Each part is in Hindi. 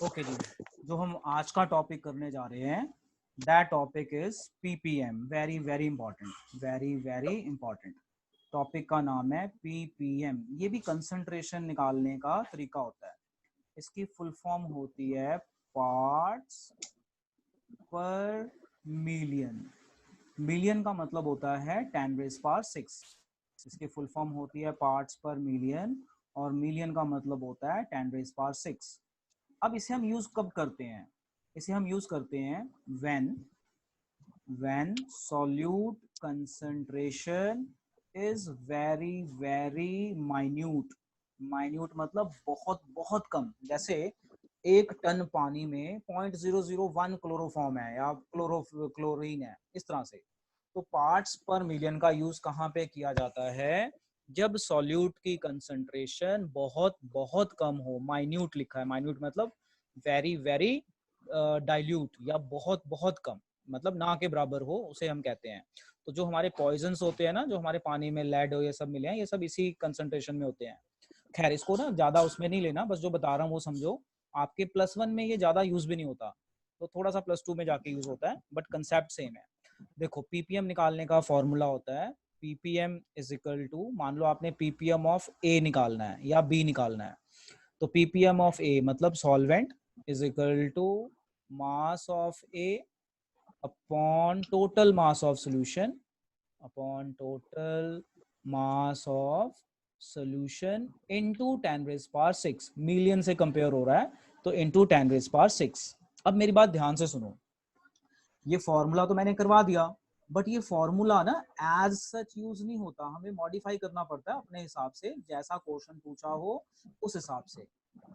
ओके जी, जो हम आज का टॉपिक करने जा रहे हैं that topic is ppm. Very very important, very very important. Topic का नाम है पीपीएम। ये भी कंसंट्रेशन निकालने का तरीका होता है। इसकी फुल फॉर्म होती है पार्ट्स पर मिलियन। मिलियन का मतलब होता है 10⁻⁶। इसकी फुल फॉर्म होती है पार्ट्स पर मिलियन और मिलियन का मतलब होता है 10⁻⁶। अब इसे हम यूज कब करते हैं? इसे हम यूज करते हैं when solute concentration is very very minute। minute मतलब बहुत बहुत कम। जैसे 1 टन पानी में 0.001 क्लोरोफॉर्म है या क्लोरीन है, इस तरह से। तो पार्ट्स पर मिलियन का यूज कहाँ पे किया जाता है? जब सॉल्यूट की कंसंट्रेशन बहुत बहुत कम हो। माइन्यूट लिखा है, माइन्यूट मतलब वेरी वेरी डाइल्यूट या बहुत बहुत कम, मतलब ना के बराबर हो, उसे हम कहते हैं। तो जो हमारे पॉइजन्स होते हैं ना, जो हमारे पानी में लेड हो ये सब मिले हैं, ये सब इसी कंसंट्रेशन में होते हैं। खैर, इसको ना ज्यादा उसमें नहीं लेना, बस जो बता रहा हूँ वो समझो। आपके +1 में ये ज्यादा यूज भी नहीं होता, तो थोड़ा सा +2 में जाके यूज होता है, बट कंसेप्ट सेम है। देखो, पीपीएम निकालने का फॉर्मूला होता है पीपीएम इज इक्वल टू, मान लो आपने पीपीएम ऑफ ए निकालना है या बी निकालना है, तो पीपीएम ऑफ ए मतलब solvent is equal to mass of A upon total mass of solution, upon total mass of solution into 10⁻⁶। Million से कंपेयर हो रहा है तो इनटू 10⁻⁶। अब मेरी बात ध्यान से सुनो, ये फॉर्मूला तो मैंने करवा दिया, बट ये फॉर्मूला ना एज सच यूज नहीं होता, हमें मॉडिफाई करना पड़ता है अपने हिसाब से, जैसा क्वेश्चन पूछा हो उस हिसाब से।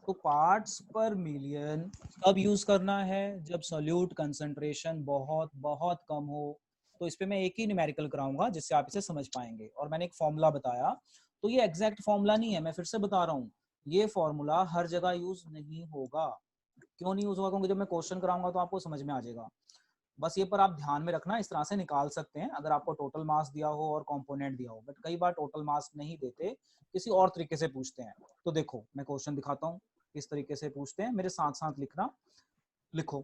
तो पार्ट्स पर मिलियन कब यूज करना है? जब सॉल्यूट कंसंट्रेशन बहुत बहुत कम हो। तो इस पे मैं एक ही न्यूमेरिकल कराऊंगा जिससे आप इसे समझ पाएंगे। और मैंने एक फॉर्मूला बताया, तो ये एग्जैक्ट फॉर्मूला नहीं है, मैं फिर से बता रहा हूँ, ये फॉर्मूला हर जगह यूज नहीं होगा। क्यों नहीं यूज होगा? क्योंकि जब मैं क्वेश्चन कराऊंगा तो आपको समझ में आ जाएगा। बस ये पर आप ध्यान में रखना, इस तरह से निकाल सकते हैं अगर आपको टोटल मास दिया हो और कंपोनेंट दिया हो, बट कई बार टोटल मास नहीं देते, किसी और तरीके से पूछते हैं। तो देखो, मैं क्वेश्चन दिखाता हूँ किस तरीके से पूछते हैं, मेरे साथ साथ लिखना। लिखो,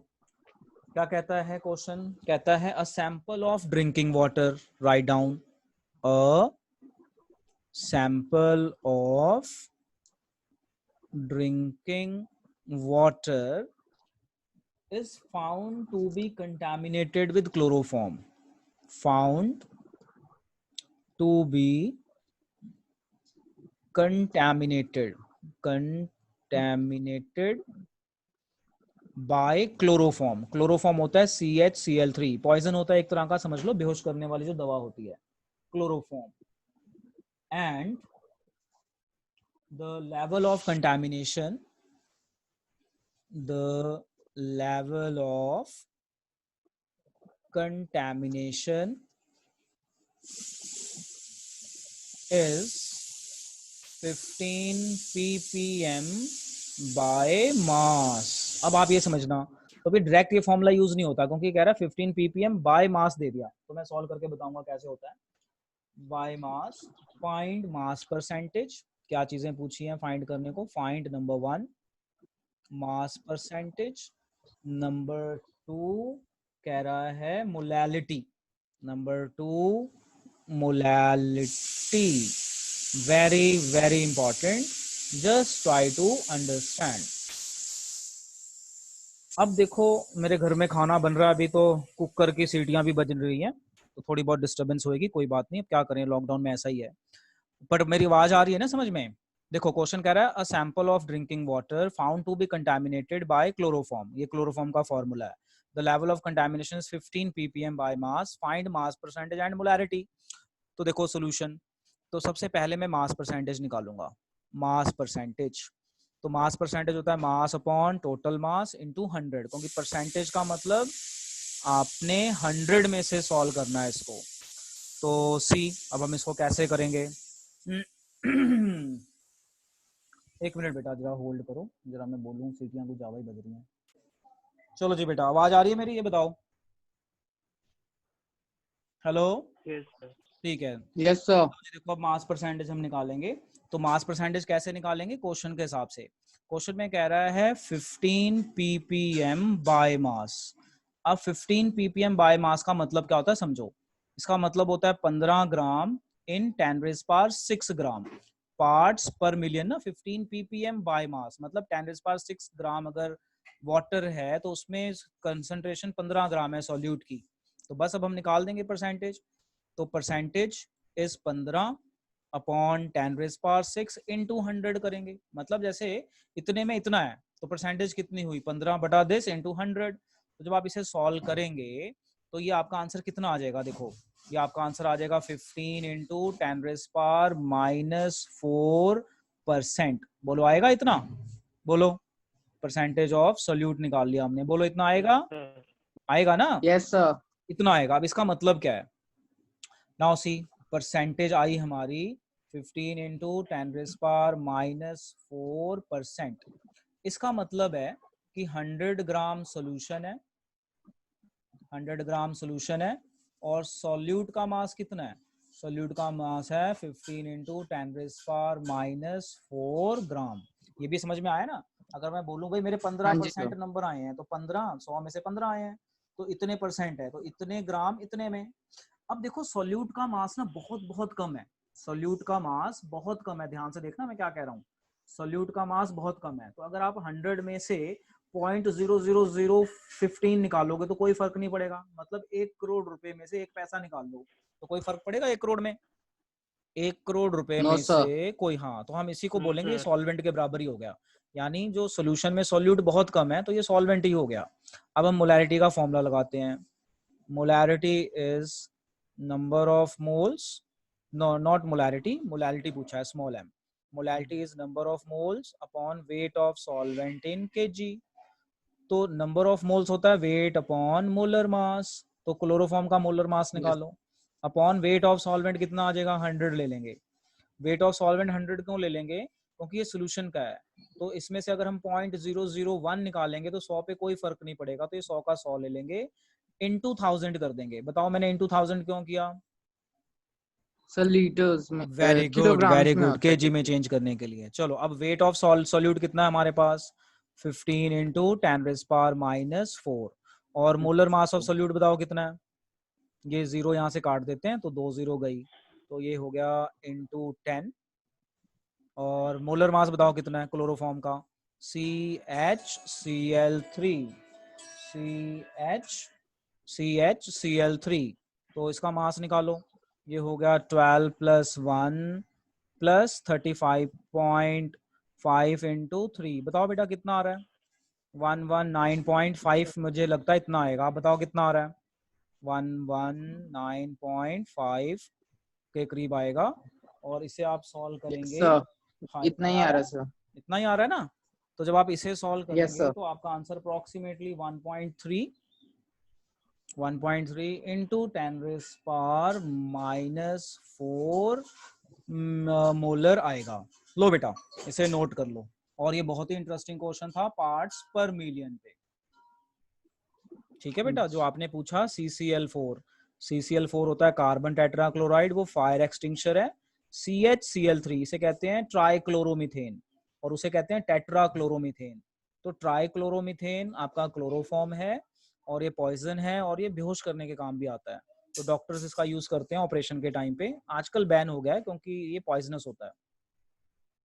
क्या कहता है क्वेश्चन? कहता है a sample of drinking water, write down a sample of drinking water is found to be contaminated with chloroform, found to be contaminated by chloroform. Chloroform होता है CHCl3, पॉइजन होता है एक तरह का, समझ लो बेहोश करने वाली जो दवा होती है, chloroform. And the level of contamination, the level of contamination is 15 ppm by मास। अब आप ये समझना, तो फिर डायरेक्ट ये फॉर्मूला यूज नहीं होता, क्योंकि कह रहा है 15 ppm बाय मास दे दिया, तो मैं सॉल्व करके बताऊंगा कैसे होता है। By mass, find mass percentage. क्या चीजें पूछी हैं फाइंड करने को? Find number 1 mass percentage, number 2 कह रहा है molality, number 2 molality. Very very important, just try to understand. अब देखो, मेरे घर में खाना बन रहा है अभी, तो कुकर की सीटियां भी बज रही हैं, तो थोड़ी बहुत डिस्टरबेंस होगी, कोई बात नहीं, अब क्या करें, लॉकडाउन में ऐसा ही है। पर मेरी आवाज आ रही है ना समझ में? देखो, क्वेश्चन कह रहा है a sample of drinking water found to be contaminated by chloroform, ये क्लोरोफॉर्म का फॉर्मूला है। The level of contamination is 15 ppm by mass, find mass percentage and molarity. तो देखो सोल्यूशन, तो सबसे पहले मैं मास परसेंटेज निकालूंगा। मास परसेंटेज, तो मास परसेंटेज होता है mass upon total mass into 100, क्योंकि परसेंटेज का मतलब आपने 100 में से सॉल्व करना है इसको। तो सी, अब हम इसको कैसे करेंगे? एक मिनट बेटा, जरा होल्ड करो, जरा मैं बोलूँ, सीटियां कुछ ज्यादा ही बज रही हैं। चलो जी बेटा, आवाज आ रही है मेरी? ये बताओ। Hello, yes sir. ठीक है। Yes sir. देखो अब मास परसेंटेज हम निकालेंगे। तो मास परसेंटेज कैसे निकालेंगे? क्वेश्चन के हिसाब से। क्वेश्चन में कह रहा है 15 ppm बाय मास। अब 15 ppm बाय मास का मतलब क्या होता है समझो। इसका मतलब होता है 15 ग्राम इन 10⁻6 ग्राम पार्ट्स पर मिलियन ना। 15 ppm बाय मास मतलब 10⁻6 ग्राम अगर वाटर है तो उसमें कंसंट्रेशन 15 ग्राम है सॉल्यूट की। तो बस अब हम निकाल देंगे परसेंटेज। तो परसेंटेज इज 15 अपॉन 10⁻6 इंटू 100 करेंगे। मतलब जैसे इतने में इतना है तो परसेंटेज कितनी हुई? 15 बटा दिस इंटू 100। तो जब आप इसे सॉल्व करेंगे तो ये आपका आंसर कितना आ जाएगा? देखो ये आपका आंसर आ जाएगा 15 इंटू 10⁻⁴%। बोलो आएगा इतना? बोलो। परसेंटेज ऑफ सोल्यूट निकाल लिया हमने। बोलो इतना आएगा? आएगा ना? Yes sir. इतना आएगा। अब इसका मतलब क्या है? नाउ सी, परसेंटेज आई हमारी 15 इंटू 10⁻⁴%। इसका मतलब है कि 100 ग्राम सोल्यूशन है, 100 ग्राम सोल्यूशन है और सॉल्यूट का मास कितना है? सॉल्यूट का मास है 15 इंटू 10⁻⁴ ग्राम। ये भी समझ में आया ना? अगर मैं बोलूं भाई मेरे हाँ जी 15% सर। नंबर आए हैं तो 15 100 में से 15 आए हैं तो इतने परसेंट है तो इतने ग्राम इतने में। अब देखो सोल्यूट का मास ना बहुत बहुत कम है। सोल्यूट का मास बहुत कम है। ध्यान से देखना मैं क्या कह रहा हूँ। सोल्यूट का मास बहुत कम है तो अगर आप 100 में से 0.00015 निकालोगे तो कोई फर्क नहीं पड़ेगा। मतलब 1 करोड़ रुपए में से 1 पैसा निकाल लो तो कोई फर्क पड़ेगा 1 करोड़ में? 1 करोड़ रुपए नो में सर। से कोई, हाँ तो हम इसी को बोलेंगे सॉल्वेंट के बराबर ही हो गया। यानी जो सोल्यूशन में सोल्यूट बहुत कम है तो ये सॉल्वेंट ही हो गया। अब हम मोलैरिटी का फॉर्मूला लगाते हैं। Molarity is number of moles, no not molarity, molarity पूछा है small m। Molarity is number of moles upon weight of solvent in kg। तो नंबर ऑफ मोल्स होता है वेट अपॉन मोलर मास। तो क्लोरोफॉर्म का मोलर मास यस। निकालो अपॉन वेट ऑफ सॉल्वेंट कितना आ जाएगा? 100 ले लेंगे। वेट ऑफ सॉल्वेंट 100 क्यों ले लेंगे? क्योंकि ये सोल्यूशन का है। तो इसमें से अगर हम 0.001 निकालेंगे तो 100 पे कोई फर्क नहीं पड़ेगा तो ये 100 का 100 ले लेंगे, इंटू 1000 कर देंगे। बताओ मैंने इंटू 1000 क्यों किया? सर लीटर्स में वेरी गुड वेरी किलोग्राम्स में गुड, होता है केजी में केजी। चेंज करने के लिए। चलो अब वेट ऑफ सॉल्यूट कितना है हमारे पास? 15 इंटू 10⁻⁴। और मोलर मास ऑफ सोल्यूट बताओ कितना है? ये जीरो यहाँ से काट देते हैं तो 2 जीरो गई तो ये हो गया इंटू 10। और मोलर मास बताओ कितना है क्लोरोफॉर्म का? CHCl3, CHCl3। तो इसका मास निकालो। ये हो गया 12 + 1 + 35.5 इंटू 3। बताओ बेटा कितना आ रहा है? 119.5 मुझे लगता है इतना आएगा। आप बताओ कितना आ रहा है? 119.5 के करीब आएगा। और इसे आप सॉल्व यस करेंगे। सर। हाँ इतना इतना ही ही आ आ रहा रहा है। है सर। इतना ही आ रहा है ना? तो जब आप इसे सॉल्व यस करेंगे सर। तो आपका आंसर अप्रोक्सीमेटली 1.3 इंटू 10⁻⁴ मोलर आएगा। लो बेटा इसे नोट कर लो। और ये बहुत ही इंटरेस्टिंग क्वेश्चन था पार्ट्स पर मिलियन पे। ठीक है बेटा, जो आपने पूछा CCl4। CCl4 होता है कार्बन टेट्राक्लोराइड, वो फायर एक्सटिंक्शर है। CHCl3 इसे कहते हैं ट्राइक्लोरोमीथेन और उसे कहते हैं टेट्राक्लोरोमीथेन। तो ट्राइक्लोरोमीथेन आपका क्लोरोफॉर्म है और ये पॉइजन है और ये बेहोश करने के काम भी आता है। तो डॉक्टर्स इसका यूज करते हैं ऑपरेशन के टाइम पे। आजकल बैन हो गया है क्योंकि ये पॉइजनस होता है।